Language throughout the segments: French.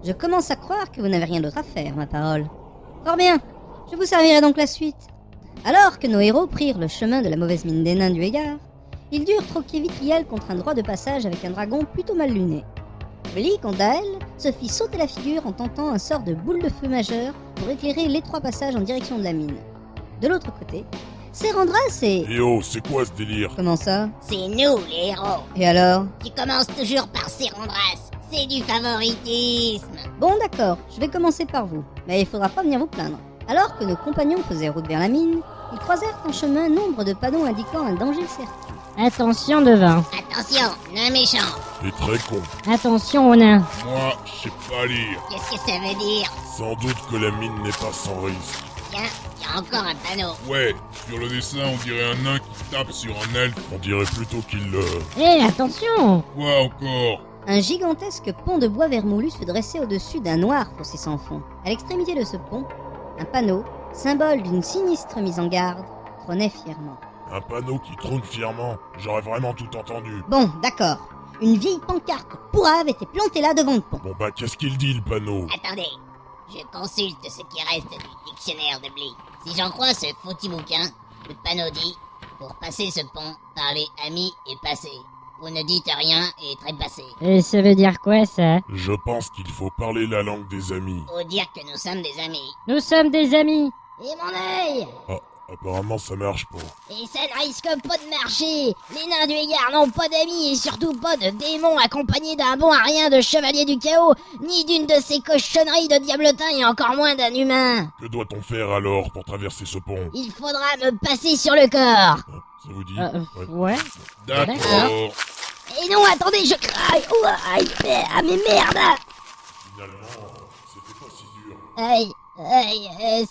Je commence à croire que vous n'avez rien d'autre à faire, ma parole. Fort bien, je vous servirai donc la suite. Alors que nos héros prirent le chemin de la mauvaise mine des nains du Égard, ils durent troquer Vitriel contre un droit de passage avec un dragon plutôt mal luné. Belly, quant à elle, se fit sauter la figure en tentant un sort de boule de feu majeur pour éclairer l'étroit passage en direction de la mine. De l'autre côté, Serandras et... Eh oh, c'est quoi ce délire? Comment ça? C'est nous, les héros, Et alors? qui commencent toujours par Serandras. C'est du favoritisme. Bon d'accord, je vais commencer par vous, mais il faudra pas venir vous plaindre. Alors que nos compagnons faisaient route vers la mine, ils croisèrent en chemin nombre de panneaux indiquant un danger certain. Attention devant. Attention, nain méchant. T'es très con. Attention aux nains. Moi, je sais pas lire. Qu'est-ce que ça veut dire? Sans doute que la mine n'est pas sans risque. Tiens, il y a encore un panneau. Ouais, sur le dessin, on dirait un nain qui tape sur un elfe. On dirait plutôt qu'il... Hé, attention. Quoi encore? Un gigantesque pont de bois vermoulu se dressait au-dessus d'un noir fossé sans fond. À l'extrémité de ce pont, un panneau, symbole d'une sinistre mise en garde, trônait fièrement. Un panneau qui trône fièrement. J'aurais vraiment tout entendu. Bon, d'accord. Une vieille pancarte pourrave était plantée là devant le pont. Bon bah, qu'est-ce qu'il dit, le panneau? Attendez, je consulte ce qui reste du dictionnaire de Bly. Si j'en crois ce foutu bouquin, le panneau dit « Pour passer ce pont, parlez amis et passez. Vous ne dites rien et trépassez. Et ça veut dire quoi, ça? Je pense qu'il faut parler la langue des amis. Ou dire que nous sommes des amis. Nous sommes des amis. Et mon œil! Ah, apparemment ça marche pas. Et ça ne risque pas de marcher. Les nains du Égard n'ont pas d'amis et surtout pas de démons accompagnés d'un bon à rien de chevalier du chaos, ni d'une de ces cochonneries de diabletin et encore moins d'un humain. Que doit-on faire alors pour traverser ce pont? Il faudra me passer sur le corps. Hein, ça vous dit? Ouais. D'accord. Et non, attendez, je craille. Ouah, mais merde. Finalement, c'était pas si dur.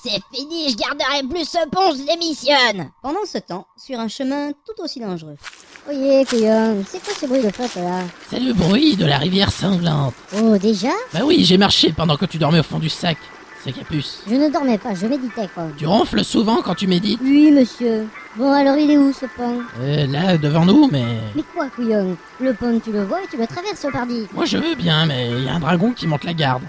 C'est fini, je garderai plus ce pont, je démissionne. Pendant ce temps, sur un chemin tout aussi dangereux. Oyez, couillon, c'est quoi ce bruit de flotte là? C'est le bruit de la rivière sanglante. Oh, déjà? Bah oui, j'ai marché pendant que tu dormais au fond du sac. C'est Capuce. Je ne dormais pas, je méditais quoi. Tu ronfles souvent quand tu médites? Oui, monsieur. Bon, alors il est où ce pont? Là, devant nous, mais... Mais quoi, couillon? Le pont, tu le vois et tu le traverses, pardi. Moi je veux bien, mais il y a un dragon qui monte la garde.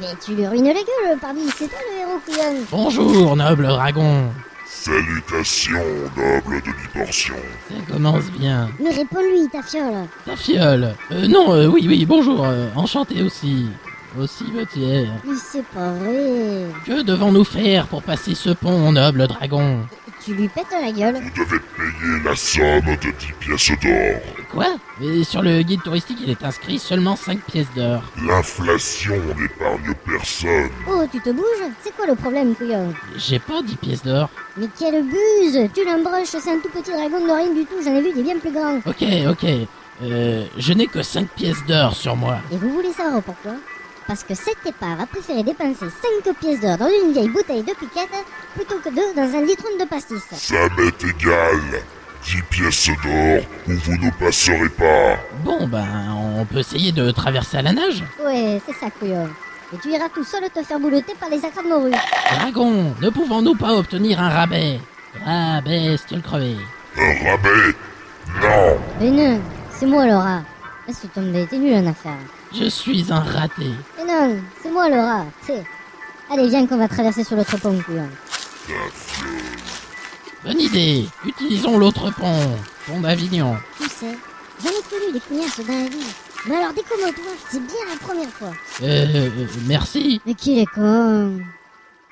Mais tu lui ruines la gueule, pardi. C'est toi le héros, couillon. Bonjour, noble dragon. Salutations, noble demi-portion. Ça commence bien. Mais réponds-lui, ta fiole. Ta fiole. Non, oui, bonjour. Enchanté aussi. Aussi Gauthier. Mais c'est pas vrai. Que devons-nous faire pour passer ce pont, noble dragon? Tu lui pètes la gueule. Vous devez payer la somme de 10 pièces d'or. Quoi? Mais sur le guide touristique, il est inscrit seulement 5 pièces d'or. L'inflation n'épargne personne. Oh, tu te bouges? C'est quoi le problème, couillon? J'ai pas 10 pièces d'or. Mais quelle buse! Tu l'embroches, c'est un tout petit dragon de rien du tout, j'en ai vu des bien plus grands. Ok. Je n'ai que 5 pièces d'or sur moi. Et vous voulez savoir pourquoi? Parce que cet épave a préféré dépenser 5 pièces d'or dans une vieille bouteille de piquette plutôt que 2 dans un litron de pastis. Ça m'est égal. 10 pièces d'or ou vous ne passerez pas. Bon, on peut essayer de traverser à la nage. Ouais, c'est ça, couillon. Et tu iras tout seul te faire boulotter par les acras de morue. Dragon, ne pouvons-nous pas obtenir un rabais? Ah, bestiole crevée. Un rabais? Non. Mais non, c'est moi le rat. Laisse tomber, t'es nul en affaire. Je suis un raté. Mais non, c'est moi le rat, c'est... Allez, viens qu'on va traverser sur l'autre pont, couillon. Bonne idée. Utilisons l'autre pont. Pont d'Avignon. Tu sais, j'en ai connu des couignasses dans la vie. Mais alors décommode-toi, c'est bien la première fois. Merci. Mais qu'il est con.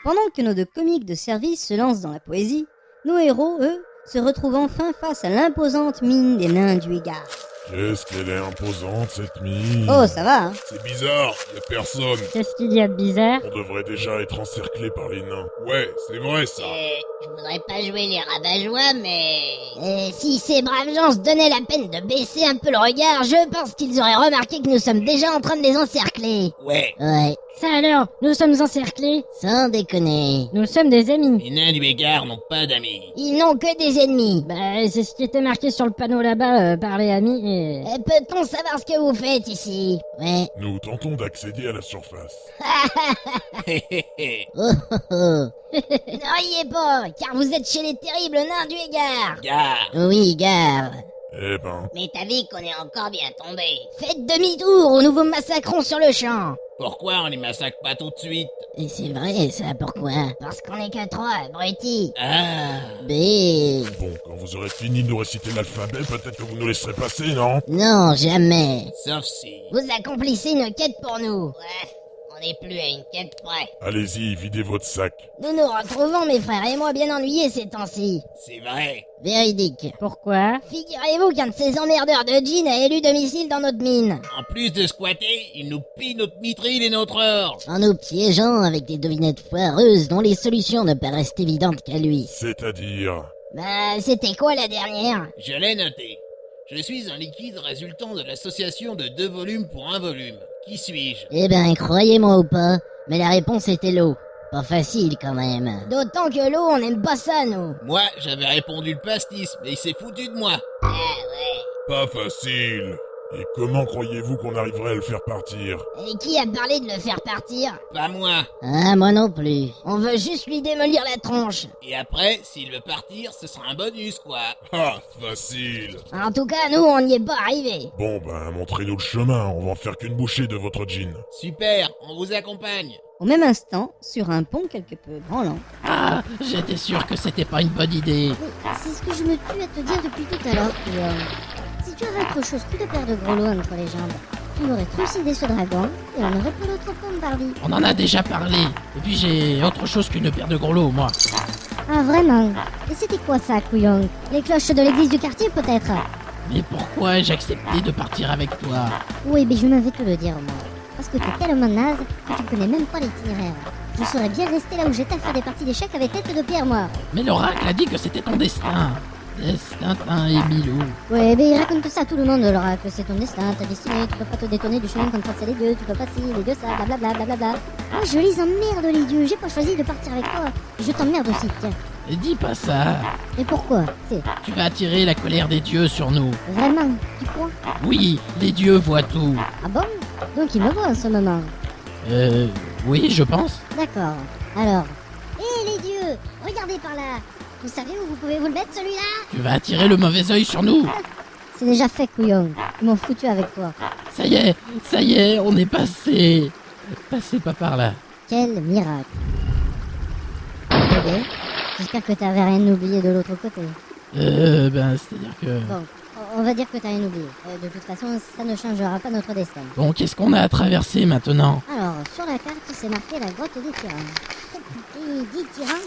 Pendant que nos deux comiques de service se lancent dans la poésie, nos héros, eux, se retrouvent enfin face à l'imposante mine des nains du Égard. Qu'est-ce qu'elle est imposante, cette mine. Oh, ça va, hein? C'est bizarre, y'a personne. Qu'est-ce qu'il y a de bizarre? On devrait déjà être encerclé par les nains. Ouais, c'est vrai ça. Je voudrais pas jouer les rabat-joie, mais... si ces braves gens se donnaient la peine de baisser un peu le regard, je pense qu'ils auraient remarqué que nous sommes déjà en train de les encercler. Ouais, Ouais, Ça alors, nous sommes encerclés. sans déconner. Nous sommes des amis. les nains du Égard n'ont pas d'amis. Ils n'ont que des ennemis. Bah, c'est ce qui était marqué sur le panneau là-bas, par les amis et... Peut-on savoir ce que vous faites ici? Ouais. Nous tentons d'accéder à la surface. Hé hé hé. Oh, oh, oh. Ne riez pas, car vous êtes chez les terribles nains du Égard. Gare. Oui, gare. Eh ben, Mais t'as vu qu'on est encore bien tombé. Faites demi-tour ou nous vous massacrons sur le champ. Pourquoi on les massacre pas tout de suite? Et c'est vrai, ça, pourquoi? Parce qu'on est que 3, abrutis. Ah. B. Bon, quand vous aurez fini de nous réciter l'alphabet, peut-être que vous nous laisserez passer, non? Non, jamais. Sauf si... Vous accomplissez une quête pour nous. Ouais, on n'est plus à une quête près. Allez-y, videz votre sac. Nous nous retrouvons, mes frères et moi, bien ennuyés ces temps-ci. C'est vrai. Véridique. Pourquoi? Figurez-vous qu'un de ces emmerdeurs de jeans a élu domicile dans notre mine. En plus de squatter, ils nous pillent notre mitril et notre or. En nous piégeant avec des devinettes foireuses dont les solutions ne paraissent évidentes qu'à lui. C'est-à-dire... Bah, c'était quoi la dernière? Je l'ai noté. Je suis un liquide résultant de l'association de 2 volumes pour 1 volume. Qui suis-je? Eh ben, croyez-moi ou pas, mais la réponse était l'eau. Pas facile quand même. D'autant que l'eau, on n'aime pas ça, nous. Moi, j'avais répondu le pastis, mais il s'est foutu de moi. Ah ouais. Pas facile. Et comment croyez-vous qu'on arriverait à le faire partir? Et qui a parlé de le faire partir? Pas moi. Ah, moi non plus. On veut juste lui démolir la tronche. Et après, s'il veut partir, ce sera un bonus, quoi. Ah, facile. En tout cas, nous, on n'y est pas arrivé. Bon, ben, montrez-nous le chemin, on va en faire qu'une bouchée de votre gin. Super, on vous accompagne. Au même instant, sur un pont quelque peu branlant, Ah, j'étais sûr que c'était pas une bonne idée. Mais c'est ce que je me tue à te dire depuis tout à l'heure, Guillaume. Si tu avais autre chose que de paire de gros lots entre les jambes, tu m'aurais trucidé ce dragon et on aurait pu l'autre pont, Barbie. On en a déjà parlé. Et puis j'ai autre chose qu'une paire de gros lots, moi. Ah, vraiment? Et c'était quoi ça, couillon? Les cloches de l'église du quartier, peut-être? Mais pourquoi j'ai accepté de partir avec toi? Oui, mais je m'avais te le dire, moi. Parce que t'es tellement naze que tu connais même pas l'itinéraire. Je serais bien resté là où j'étais à faire des parties d'échecs avec tête de pierre, moi. Mais l'oracle a dit que c'était ton destin. Destin et Milou. Ouais, mais il raconte ça à tout le monde, l'oracle. C'est ton destin, ta destinée, tu peux pas te détonner du chemin quand c'est les dieux, tu peux pas si, les dieux ça, blablabla, blablabla. Moi, je les emmerde, les dieux, j'ai pas choisi de partir avec toi. Je t'emmerde aussi, tiens. Et dis pas ça. Et pourquoi? C'est Tu vas attirer la colère des dieux sur nous. vraiment, tu crois? Oui, les dieux voient tout. Ah bon? Donc il me voit en ce moment. Oui, je pense. D'accord. Alors. Hé les dieux! Regardez par là! Vous savez où vous pouvez vous le mettre celui-là? Tu vas attirer le mauvais œil sur nous. C'est déjà fait, couillon. Ils m'ont foutu avec toi. Ça y est, on est passé. Passez pas par là. Quel miracle. Ok. J'espère que t'avais rien oublié de l'autre côté. C'est-à-dire que... Bon, on va dire que t'as rien oublié. De toute façon, ça ne changera pas notre destin. Bon, qu'est-ce qu'on a à traverser maintenant? Alors, sur la carte, c'est marqué la grotte des tyrans. Et dit tyran?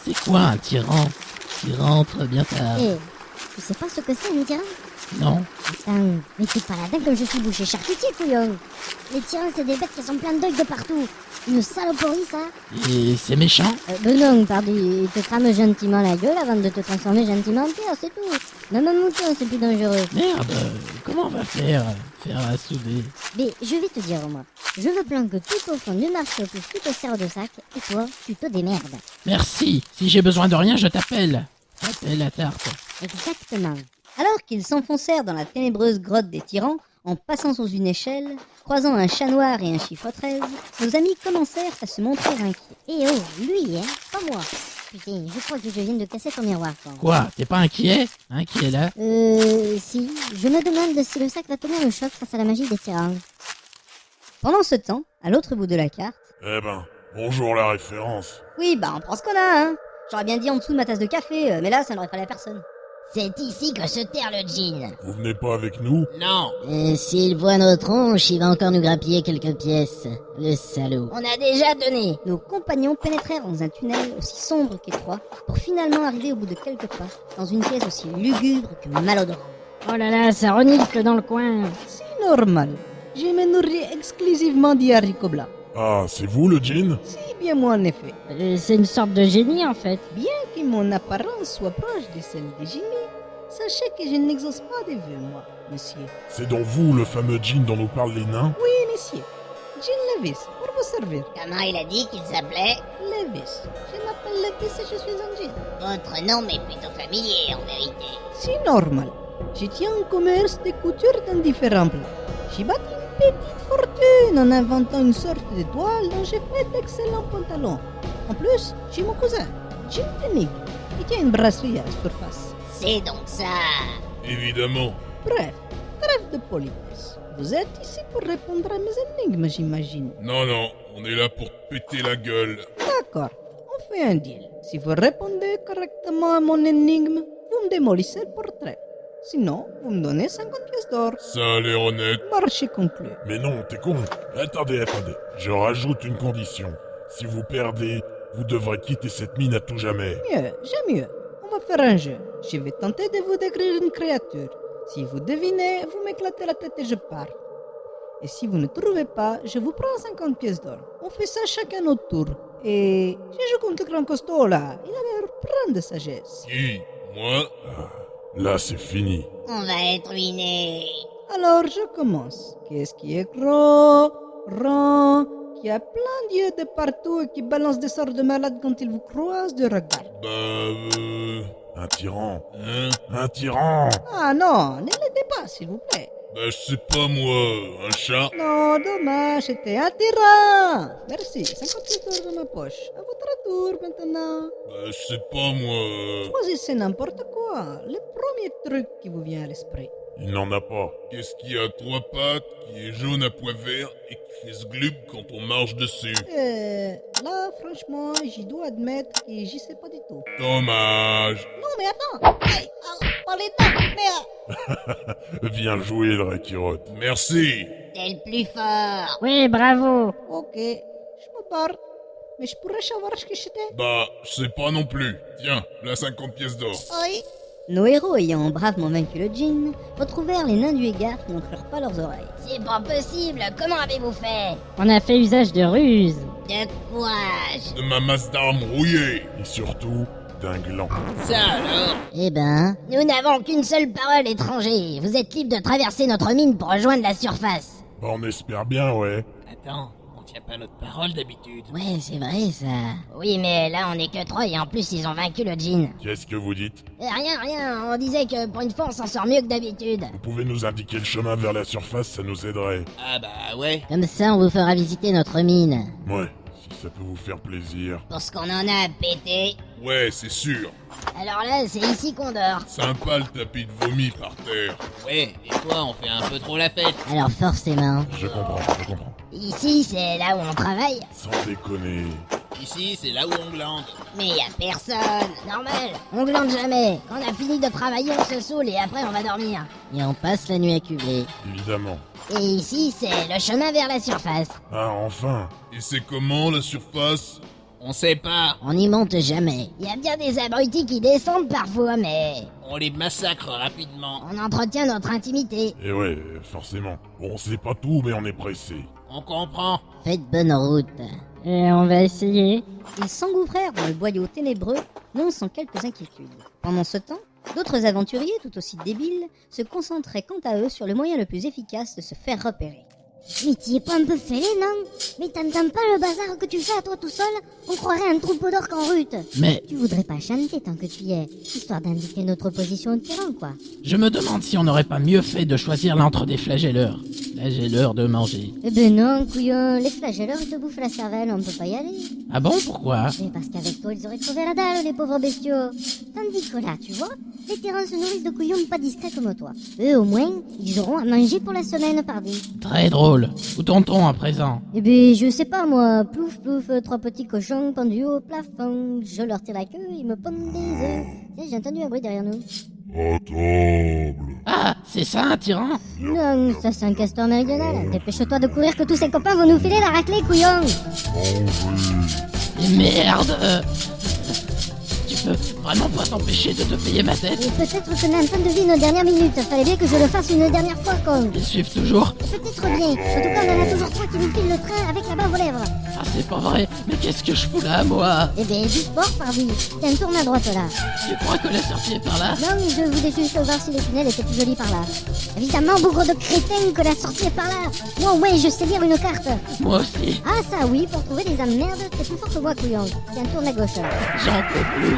C'est quoi un tyran? Tyran, très bien tard. Eh, tu sais pas ce que c'est un tyran? Non. Attends, mais t'es pas là-dedans comme je suis bouché charcutier, couillon. Les tyrans, c'est des bêtes qui sont pleines d'œils de partout. Une saloperie, ça. Et c'est méchant? Ben non, pardon, ils te crament gentiment la gueule avant de te transformer gentiment en pierre, c'est tout. Même un mouton, c'est plus dangereux. Merde, comment on va faire à souder? Mais je vais te dire, moi, je veux plan que tout au fond du marché, plus tu te sers de sac, et toi, tu te démerdes. Merci, si j'ai besoin de rien, je t'appelle. T'appelles la tarte. Exactement. alors qu'ils s'enfoncèrent dans la ténébreuse grotte des tyrans, en passant sous une échelle, croisant un chat noir et un chiffre 13, nos amis commencèrent à se montrer inquiets. Eh oh, lui, hein, pas moi. Putain, je crois que je viens de casser ton miroir, toi. Quoi? T'es pas inquiet? Inquiet là? Si. Je me demande si le sac va tenir le choc face à la magie des tyrans. Pendant ce temps, à l'autre bout de la carte... Eh ben, bonjour la référence. Oui, bah on prend ce qu'on a, hein. J'aurais bien dit en dessous de ma tasse de café, mais là, ça n'aurait fallu à personne. C'est ici que se terre le djinn. Vous venez pas avec nous? Non. S'il voit nos tronches, il va encore nous grappiller quelques pièces. Le salaud. On a déjà donné. Nos compagnons pénétrèrent dans un tunnel aussi sombre qu'étroit, pour finalement arriver au bout de quelques pas, dans une pièce aussi lugubre que malodorante. Oh là là, ça renifle dans le coin. C'est normal. Je me nourris exclusivement d'haricots blancs. Ah, c'est vous le djinn? C'est bien moi en effet. C'est une sorte de génie en fait. Bien que mon apparence soit proche de celle des génies, sachez que je n'exauce pas de vœux, moi, monsieur. C'est donc vous le fameux djinn dont nous parlent les nains? Oui, monsieur. Jim Levis, pour vous servir. Comment il a dit qu'il s'appelait? Levis. Je m'appelle Levis et je suis un djinn. Votre nom m'est plutôt familier, en vérité. C'est normal. Je tiens un commerce de couture dans différents plats. J'ai bâti une petite fortune en inventant une sorte de toile dont j'ai fait d'excellents pantalons. En plus, j'ai mon cousin, Jim Tenig, qui tient une brasserie à la surface. C'est donc ça. Évidemment. Bref, trêve de politesse. Vous êtes ici pour répondre à mes énigmes, j'imagine. Non, non, on est là pour te péter la gueule. D'accord, on fait un deal. Si vous répondez correctement à mon énigme, vous me démolissez le portrait. Sinon, vous me donnez 50 pièces d'or. Ça a l'air honnête. Marché conclu. Mais non, t'es con. Attendez. Je rajoute une condition. Si vous perdez, vous devrez quitter cette mine à tout jamais. J'ai mieux. On va faire un jeu. Je vais tenter de vous décrire une créature. Si vous devinez, vous m'éclatez la tête et je pars. Et si vous ne trouvez pas, je vous prends 50 pièces d'or. On fait ça chacun notre tour. Et je joue contre le grand costaud là. Il a l'air plein de sagesse. Qui? Moi? Là, c'est fini. On va être ruinés. Alors je commence. Qu'est-ce qui est gros, rond, qui a plein d'yeux de partout et qui balance des sorts de malade quand il vous croise de regard? Un tyran. Hein? Un tyran. Ah non, ne l'aidez pas s'il vous plaît. Je sais pas moi, un chat? Non, dommage, c'était un tyran. Merci, 50 pièces d'or dans ma poche. À votre tour maintenant. Je sais pas moi. Choisissez n'importe quoi, le premier truc qui vous vient à l'esprit. Il n'en a pas. Qu'est-ce qui a 3 pattes, qui est jaune à pois vert et qui fait ce glub quand on marche dessus? Là, franchement, j'y dois admettre que j'y sais pas du tout. Dommage. Non, mais attends. Hey, parlez de merde. Bien joué, le Rekirote. Merci. T'es le plus fort. Oui, bravo. Ok, je me barre. Mais je pourrais savoir ce que c'était. Je sais pas non plus. Tiens, là 50 pièces d'or. Oui. Nos héros ayant bravement vaincu le djinn, retrouvèrent les nains du Égard qui n'en crurent pas leurs oreilles. C'est pas possible. Comment avez-vous fait? On a fait usage de ruse. De courage. De ma masse d'armes rouillée. Et surtout, d'un gland. Ça alors? Eh ben, Nous n'avons qu'une seule parole, étranger. Vous êtes libre de traverser notre mine pour rejoindre la surface. On espère bien, ouais. Attends, on tient pas notre parole d'habitude. Ouais, c'est vrai ça. Oui, mais là on est que 3 et en plus ils ont vaincu le djinn. Qu'est-ce que vous dites? Rien. On disait que pour une fois on s'en sort mieux que d'habitude. Vous pouvez nous indiquer le chemin vers la surface, ça nous aiderait. Ah bah ouais. Comme ça on vous fera visiter notre mine. Ouais, si ça peut vous faire plaisir. Pour ce qu'on en a à péter. Ouais, c'est sûr. Alors là, c'est ici qu'on dort. Sympa le tapis de vomi par terre. Ouais, des fois on fait un peu trop la fête. Alors forcément. Je comprends. Ici, c'est là où on travaille. Sans déconner. Ici, c'est là où on glande. Mais y a personne. Normal. On glande jamais. Quand on a fini de travailler, on se saoule et après on va dormir. Et on passe la nuit à cubler. Évidemment. Et ici, c'est le chemin vers la surface. Ah, enfin. Et c'est comment la surface? On sait pas. On n'y monte jamais. Il y a bien des abrutis qui descendent parfois, mais On les massacre rapidement. on entretient notre intimité. Et ouais, forcément. Bon, on sait pas tout, mais on est pressé. On comprend. Faites bonne route. Et on va essayer. ils s'engouffrèrent dans le boyau ténébreux, non sans quelques inquiétudes. Pendant ce temps, d'autres aventuriers, tout aussi débiles, se concentraient quant à eux sur le moyen le plus efficace de se faire repérer. Mais t'y es pas un peu fêlé, non? Mais t'entends pas le bazar que tu fais à toi tout seul? On croirait un troupeau d'orques en rute. Mais Tu voudrais pas chanter tant que tu y es, histoire d'indiquer notre position au terrain, quoi. je me demande si on n'aurait pas mieux fait de choisir l'entre des flagelleurs. Flagelleurs de manger. Eh ben non, couillon, les flagelleurs ils te bouffent la cervelle, on peut pas y aller. Ah bon, pourquoi? Mais parce qu'avec toi ils auraient trouvé la dalle, les pauvres bestiaux. Tandis que là, tu vois, les terrains se nourrissent de couillons pas discrets comme toi. Eux au moins, ils auront à manger pour la semaine pardi. Très drôle. Où tourne-t-on à présent? Eh ben, je sais pas moi, plouf plouf, 3 petits cochons pendus au plafond. Je leur tire la queue, ils me pondent des œufs. Tiens, j'ai entendu un bruit derrière nous. À table. Ah, c'est ça un tyran? Non, ça c'est un castor méridional. Dépêche-toi de courir que tous ces copains vont nous filer la raclée, couillon. Mais merde Tu peux vraiment pas t'empêcher de te payer ma tête? Et peut-être que Nathan devine nos dernières minutes. Fallait bien que je le fasse une dernière fois, con. Ils suivent toujours? Peut-être bien. En tout cas, on en a toujours 3 qui nous filent le train avec la bave aux lèvres. Ah, c'est pas vrai. Mais qu'est-ce que je fous là, moi? Eh ben, du sport, pardi. Tiens, tourne à droite, là. Tu crois que la sortie est par là? Non, je voulais juste voir si les tunnels étaient plus jolis par là. Évidemment, bougre de crétin, que la sortie est par là. Moi, au moins, je sais lire une carte. Moi aussi. Ah, ça, oui, pour trouver des emmerdes, t'es plus fort que moi, couillon. Tiens, tourne à gauche. J'en peux plus.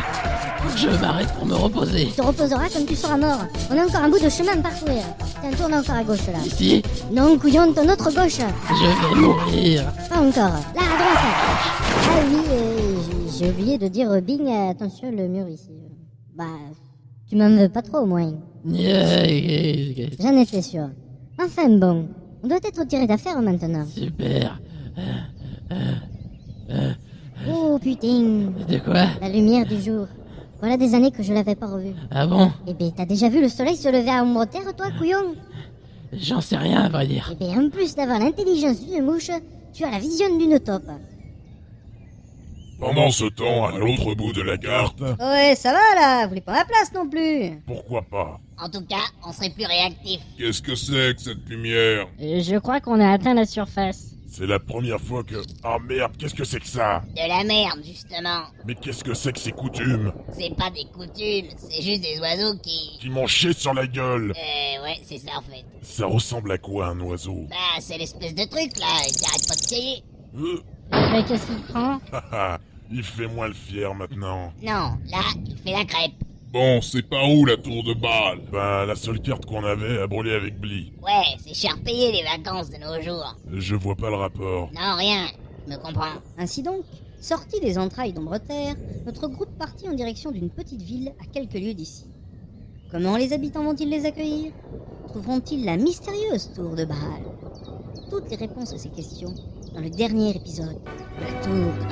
Faut que je m'arrête pour me reposer. Tu te reposeras comme tu seras mort. On a encore un bout de chemin à parcourir. Tiens, tourne encore à gauche, là. Ici, Non, couillon, ton autre gauche. je vais mourir. Pas encore. Là, à droite. Ah oui, j'ai oublié de dire Bing, attention, le mur ici. Bah, tu m'en veux pas trop, au moins. J'en étais sûr. Enfin bon, on doit être tiré d'affaire maintenant. Super. Oh putain, De quoi? la lumière du jour. Voilà des années que je l'avais pas revue. Ah bon? Eh ben, t'as déjà vu le soleil se lever à ombre terre, toi, couillon? J'en sais rien, à vrai dire. Eh ben, en plus d'avoir l'intelligence d'une mouche, tu as la vision d'une taupe. Pendant ce temps, à l'autre bout de la carte, Ouais, ça va là, vous voulez pas ma place non plus. pourquoi pas? En tout cas, on serait plus réactif. Qu'est-ce que c'est que cette lumière? Je crois qu'on a atteint la surface. C'est la première fois que... Ah merde, qu'est-ce que c'est que ça? De la merde, justement. Mais qu'est-ce que c'est que ces coutumes? C'est pas des coutumes, c'est juste des oiseaux qui... Qui m'ont chié sur la gueule! Ouais, c'est ça en fait. Ça ressemble à quoi un oiseau? Bah, c'est l'espèce de truc là, qui arrête pas de crier. Mais qu'est-ce qu'il prend? Haha, il fait moins le fier maintenant. Non, là, il fait la crêpe. Bon, c'est pas où la tour de Bâle? Ben, la seule carte qu'on avait a brûlé avec Bly. Ouais, c'est cher payé les vacances de nos jours. Je vois pas le rapport. Non, rien, je me comprends. Ainsi donc, sorti des entrailles d'Ombre-Terre, notre groupe partit en direction d'une petite ville à quelques lieues d'ici. Comment les habitants vont-ils les accueillir? Trouveront-ils la mystérieuse tour de Bâle? Toutes les réponses à ces questions dans le dernier épisode de la tour de Bâle.